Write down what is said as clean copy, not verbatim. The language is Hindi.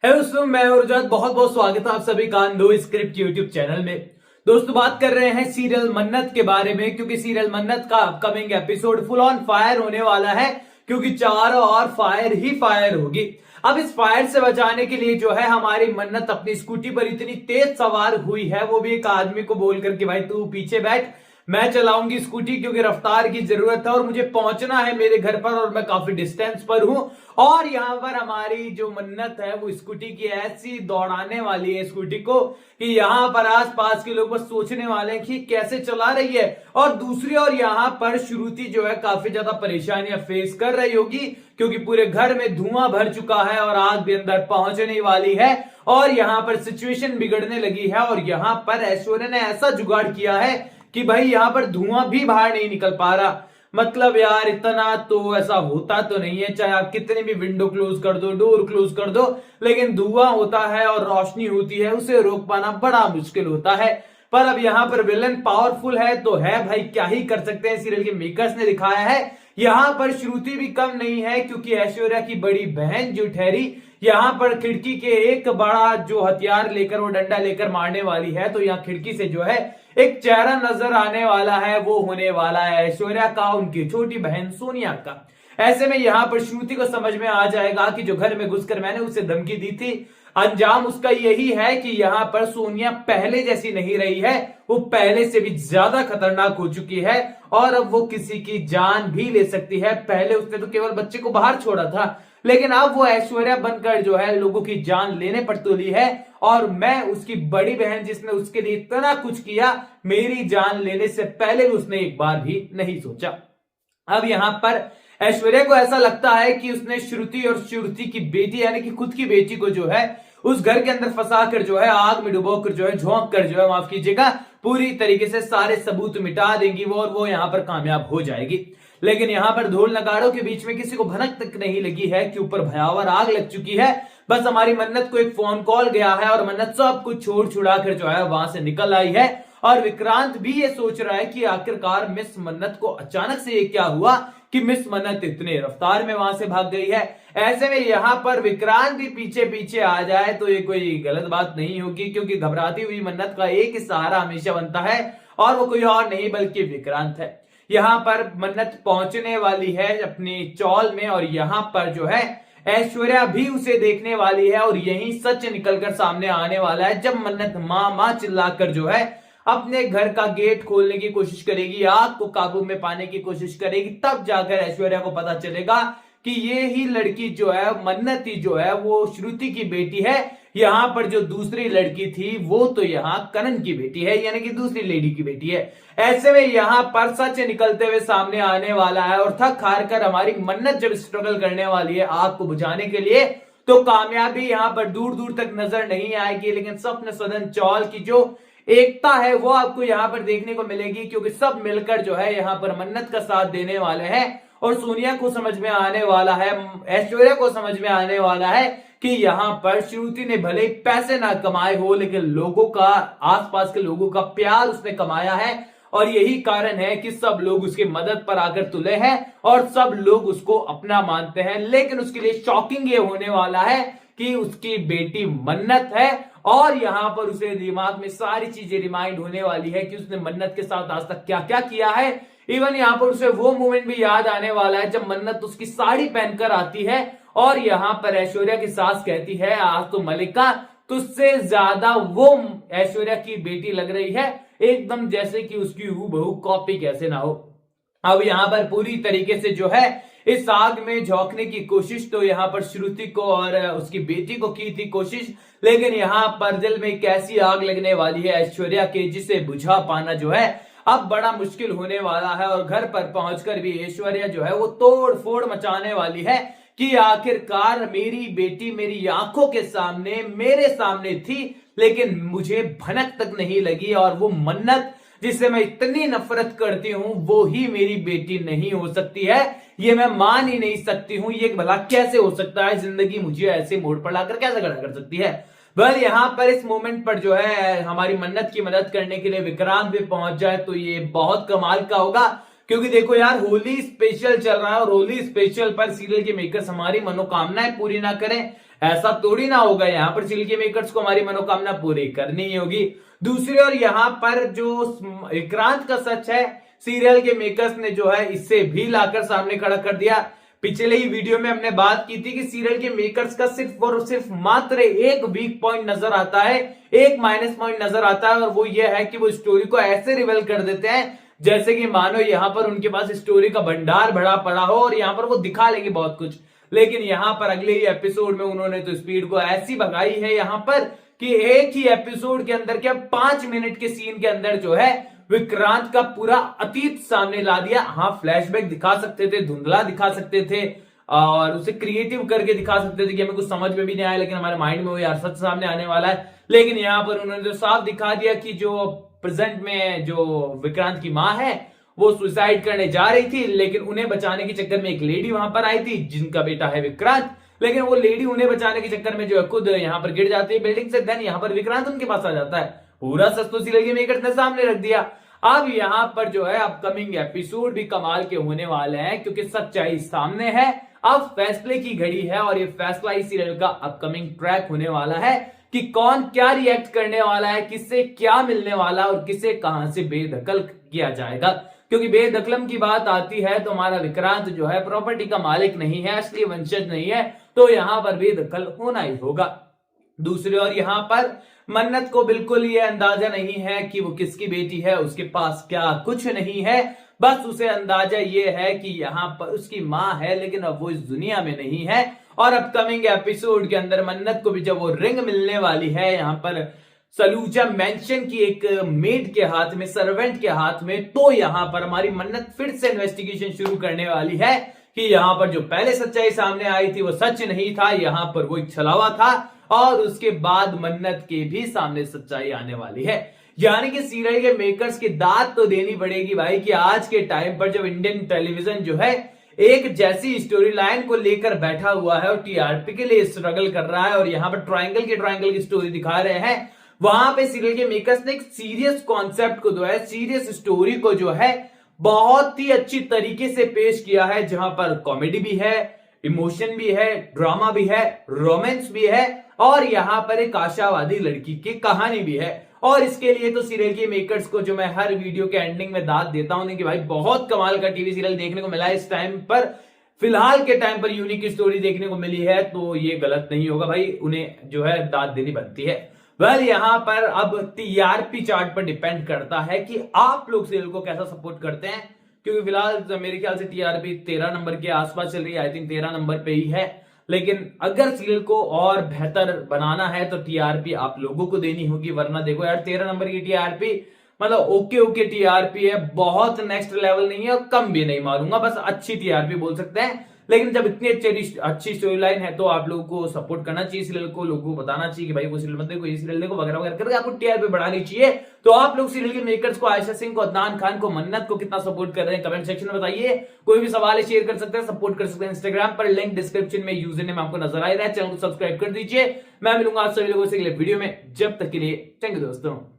है दोस्तों, मैं और रजत बहुत बहुत स्वागत है आप सभी का नो स्क्रिप्ट यूट्यूब चैनल में। दोस्तों, बात कर रहे हैं सीरियल मन्नत के बारे में, क्योंकि सीरियल मन्नत का upcoming episode full on fire होने वाला है, क्योंकि चारों ओर फायर ही फायर होगी। अब इस फायर से बचाने के लिए जो है हमारी मन्नत अपनी स्कूटी पर इतनी तेज सवार हुई है, वो भी एक आदमी को बोलकर कि भाई तू पीछे बैठ, मैं चलाऊंगी स्कूटी, क्योंकि रफ्तार की जरूरत है और मुझे पहुंचना है मेरे घर पर और मैं काफी डिस्टेंस पर हूं। और यहां पर हमारी जो मन्नत है वो स्कूटी की ऐसी दौड़ाने वाली है स्कूटी को कि यहां पर आसपास के लोग बस सोचने वाले हैं कि कैसे चला रही है। और दूसरी ओर यहां पर श्रुति जो है काफी ज्यादा परेशानियां फेस कर रही होगी, क्योंकि पूरे घर में धुआं भर चुका है और आग भी अंदर पहुंचने वाली है और यहां पर सिचुएशन बिगड़ने लगी है। और यहां पर ऐश्वर्या ने ऐसा जुगाड़ किया है कि भाई यहां पर धुआं भी बाहर नहीं निकल पा रहा। मतलब यार इतना तो ऐसा होता तो नहीं है, चाहे आप कितने भी विंडो क्लोज कर दो, डोर क्लोज कर दो, लेकिन धुआं होता है और रोशनी होती है, उसे रोक पाना बड़ा मुश्किल होता है। पर अब यहाँ पर विलन पावरफुल है तो है भाई, क्या ही कर सकते हैं। सीरियल के मेकर्स ने दिखाया है यहां पर श्रुति भी कम नहीं है, क्योंकि ऐश्वर्या की बड़ी बहन जो ठहरी यहां पर खिड़की के एक बड़ा जो हथियार लेकर, वो डंडा लेकर मारने वाली है। तो यहाँ खिड़की से जो है एक चेहरा नजर आने वाला है, वो होने वाला है ऐश्वर्या का, उनकी छोटी बहन सोनिया का। ऐसे में यहां पर श्रुति को समझ में आ जाएगा कि जो घर में घुसकर मैंने उसे धमकी दी थी, अंजाम उसका यही है कि यहां पर सोनिया पहले जैसी नहीं रही है, वो पहले से भी ज्यादा खतरनाक हो चुकी है और अब वो किसी की जान भी ले सकती है। पहले उसने तो केवल बच्चे को बाहर छोड़ा था, लेकिन अब वो ऐश्वर्या बनकर जो है लोगों की जान लेने पर तुली है। और मैं उसकी बड़ी बहन जिसने उसके लिए इतना कुछ किया, मेरी जान लेने से पहले भी उसने एक बार भी नहीं सोचा। अब यहां पर ऐश्वर्या को ऐसा लगता है कि उसने श्रुति और श्रुति की बेटी यानी कि खुद की बेटी को जो है उस घर के अंदर फंसा कर जो है आग में डुबोकर जो है झोंक कर जो है, माफ कीजिएगा, पूरी तरीके से सारे सबूत मिटा देंगी वो, और वो यहां पर कामयाब हो जाएगी। लेकिन यहां पर ढोल नगाड़ों के बीच में किसी को भनक तक नहीं लगी है कि ऊपर भयावह आग लग चुकी है। बस हमारी मन्नत को एक फोन कॉल गया है और मन्नत सब कुछ छोड़ छुड़ा कर जो है वहां से निकल आई है। और विक्रांत भी ये सोच रहा है कि आखिरकार मिस मन्नत को अचानक से ये क्या हुआ कि मिस मन्नत इतने रफ्तार में वहां से भाग गई है। ऐसे में यहां पर विक्रांत भी पीछे पीछे आ जाए तो ये कोई गलत बात नहीं होगी, क्योंकि घबराती हुई मन्नत का एक ही सहारा हमेशा बनता है और वो कोई और नहीं बल्कि विक्रांत है। यहां पर मन्नत पहुंचने वाली है अपनी चौल में और यहां पर जो है ऐश्वर्या भी उसे देखने वाली है और यही सच निकलकर सामने आने वाला है, जब मन्नत मां मां चिल्लाकर जो है अपने घर का गेट खोलने की कोशिश करेगी, आग को काबू में पाने की कोशिश करेगी। तब जाकर ऐश्वर्या को पता चलेगा कि ये ही लड़की जो है, मन्नत ही जो है, वो श्रुति की बेटी है। यहां पर जो दूसरी लड़की थी वो तो यहाँ करण की बेटी है, यानी कि दूसरी लेडी की बेटी है। ऐसे में यहां पर सच निकलते हुए सामने आने वाला है और थक हार कर हमारी मन्नत जब स्ट्रगल करने वाली है आग को बुझाने के लिए, तो कामयाबी यहां पर दूर दूर तक नजर नहीं आएगी। लेकिन स्वप्न सदन चौल की जो एकता है वो आपको यहां पर देखने को मिलेगी, क्योंकि सब मिलकर जो है यहां पर मन्नत का साथ देने वाले हैं। और सोनिया को समझ में आने वाला है, ऐश्वर्या को समझ में आने वाला है कि यहां पर श्रुति ने भले ही पैसे ना कमाए हो, लेकिन लोगों का, आसपास के लोगों का प्यार उसने कमाया है। और यही कारण है कि सब लोग उसकी मदद पर आकर तुले हैं और सब लोग उसको अपना मानते हैं। लेकिन उसके लिए शॉकिंग ये होने वाला है कि उसकी बेटी मन्नत है और यहां पर उसे दिमाग में सारी चीजें रिमाइंड होने वाली है कि उसने मन्नत के साथ आज तक क्या क्या किया है। इवन यहां पर उसे वो मोमेंट भी याद आने वाला है जब मन्नत उसकी साड़ी पहनकर आती है और यहां पर ऐश्वर्या की सास कहती है आज तो मलिका तुझसे ज्यादा वो ऐश्वर्या की बेटी लग रही है, एकदम जैसे कि उसकी हूबहू कॉपी कैसे ना हो। अब यहां पर पूरी तरीके से जो है इस आग में झोंकने की कोशिश तो यहां पर श्रुति को और उसकी बेटी को की थी कोशिश, लेकिन यहां पर दिल में कैसी आग लगने वाली है ऐश्वर्या के, जिसे बुझा पाना जो है अब बड़ा मुश्किल होने वाला है। और घर पर पहुंचकर भी ऐश्वर्या जो है वो तोड़ फोड़ मचाने वाली है कि आखिरकार मेरी बेटी मेरी आंखों के सामने, मेरे सामने थी, लेकिन मुझे भनक तक नहीं लगी। और वो मन्नत जिससे मैं इतनी नफरत करती हूं वो ही मेरी बेटी नहीं हो सकती है, ये मैं मान ही नहीं सकती हूं। ये भला कैसे हो सकता है, जिंदगी मुझे ऐसे मोड़ पर लाकर कैसे खड़ा कर सकती है। वेल यहां पर इस मोमेंट पर जो है हमारी मन्नत की मदद करने के लिए विक्रांत भी पहुंच जाए तो ये बहुत कमाल का होगा, क्योंकि देखो यार होली स्पेशल चल रहा है और होली स्पेशल पर सीरियल के मेकर्स हमारी मनोकामनाएं पूरी ना करें, ऐसा थोड़ी ना होगा, यहाँ पर सीरियल के मेकर्स को हमारी मनोकामना पूरी करनी ही होगी। दूसरी ओर यहाँ पर जो विक्रांत का सच है, सीरियल के मेकर्स ने जो है इससे भी लाकर सामने खड़ा कर दिया। पिछले ही वीडियो में हमने बात की थी कि सीरियल के मेकर्स का सिर्फ और सिर्फ मात्र एक वीक पॉइंट नजर आता है, एक माइनस पॉइंट नजर आता है, और वो ये है कि वो स्टोरी को ऐसे रिवेल कर देते हैं जैसे कि मानो यहां पर उनके पास स्टोरी का भंडार भरा पड़ा हो और यहां पर वो दिखा लेंगे बहुत कुछ। लेकिन यहां पर अगले ही एपिसोड में उन्होंने तो स्पीड को ऐसी भगाई है यहां पर कि एक ही एपिसोड के अंदर क्या 5 मिनट के सीन के अंदर जो है विक्रांत का पूरा अतीत सामने ला दिया। हाँ, फ्लैशबैक दिखा सकते थे, धुंधला दिखा सकते थे और उसे क्रिएटिव करके दिखा सकते थे कि हमें कुछ समझ में भी नहीं आया, लेकिन हमारे माइंड में वो यार सच सामने आने वाला है। लेकिन यहां पर उन्होंने जो साफ दिखा दिया कि जो प्रेजेंट में जो विक्रांत की मां है वो सुसाइड करने जा रही थी, लेकिन उन्हें बचाने के चक्कर में एक लेडी वहां पर आई थी जिनका बेटा है विक्रांत, लेकिन वो लेडी उन्हें बचाने के चक्कर में जो है खुद यहां पर गिर जाती है बिल्डिंग से। देन यहां पर विक्रांत उनके पास आ जाता है। पूरा सच तो सीरियल के मेकर्स ने सामने रख दिया। अब यहां पर जो है अपकमिंग एपिसोड भी कमाल के होने वाले हैं क्योंकि सच्चाई सामने है। अब फैसले की घड़ी है और ये फैसला इस सीरियल का अपकमिंग ट्रैक होने वाला है कि कौन क्या रिएक्ट करने वाला है, किससे क्या मिलने वाला और किसे कहां से बेदखल किया जाएगा। क्योंकि बेदखलम की बात आती है तो हमारा विक्रांत जो है प्रॉपर्टी का मालिक नहीं है, असली वंशज नहीं है, तो यहां पर बेदखल होना ही होगा। दूसरी ओर यहां पर मन्नत को बिल्कुल ये अंदाजा नहीं है कि वो किसकी बेटी है, उसके पास क्या कुछ नहीं है, बस उसे अंदाजा ये है कि यहाँ पर उसकी माँ है लेकिन अब वो इस दुनिया में नहीं है। और अपकमिंग एपिसोड के अंदर मन्नत को भी जब वो रिंग मिलने वाली है यहाँ पर सलूजा मेंशन की एक मेड के हाथ में, सर्वेंट के हाथ में, तो यहां पर हमारी मन्नत फिर से इन्वेस्टिगेशन शुरू करने वाली है कि यहां पर जो पहले सच्चाई सामने आई थी वो सच नहीं था, यहां पर वो एक छलावा था और उसके बाद मन्नत के भी सामने सच्चाई आने वाली है। यानी कि सीरियल के मेकर्स की दाद तो देनी पड़ेगी भाई कि आज के टाइम पर जब इंडियन टेलीविजन जो है एक जैसी स्टोरी लाइन को लेकर बैठा हुआ है और टीआरपी के लिए स्ट्रगल कर रहा है और यहां पर ट्रायंगल की स्टोरी दिखा रहे हैं, वहां पे सीरियल के मेकर्स ने एक सीरियस कॉन्सेप्ट को जो है, सीरियस स्टोरी को जो है बहुत ही अच्छी तरीके से पेश किया है, जहां पर कॉमेडी भी है, इमोशन भी है, ड्रामा भी है, रोमांस भी है और यहां पर एक आशावादी लड़की की कहानी भी है। और इसके लिए तो सीरियल के मेकर्स को जो मैं हर वीडियो के एंडिंग में दाद देता हूं कि भाई बहुत कमाल का टीवी सीरियल देखने को मिला है इस टाइम पर, फिलहाल के टाइम पर यूनिक स्टोरी देखने को मिली है, तो ये गलत नहीं होगा भाई, उन्हें जो है दाद देनी बनती है। वेल यहां पर अब टीआरपी चार्ट पर डिपेंड करता है कि आप लोग सीरियल को कैसा सपोर्ट करते हैं, क्योंकि फिलहाल मेरे ख्याल से टीआरपी 13 नंबर के आसपास चल रही है, आई थिंक 13 नंबर पे ही है। लेकिन अगर सीरियल को और बेहतर बनाना है तो टीआरपी आप लोगों को देनी होगी, वरना देखो यार 13 नंबर की टीआरपी मतलब ओके टीआरपी है, बहुत नेक्स्ट लेवल नहीं है और कम भी नहीं मारूंगा, बस अच्छी टीआरपी बोल सकते हैं। लेकिन जब इतनी अच्छी स्टोरी लाइन है तो आप लोगों को सपोर्ट करना चाहिए सीरियल को, लोगों को बताना चाहिए कि भाई वो सीरियल मत देखो, ये सीरियल देखो वगैरह वगैरह करके आपको टीआरपी बढ़ानी चाहिए। तो आप लोग सीरियल के मेकर्स को, आयशा सिंह को, अदनान खान को, मन्नत को कितना सपोर्ट कर रहे हैं कमेंट सेक्शन में बताइए। कोई भी सवाल है शेयर कर सकते हैं, सपोर्ट कर सकते हैं इंस्टाग्राम पर, लिंक डिस्क्रिप्शन में यूजर नेम आपको नजर आ रहा है, चैनल को सब्सक्राइब कर दीजिए। मैं मिलूंगा आप सभी लोगों से अगले वीडियो में, जब तक के लिए थैंक यू दोस्तों।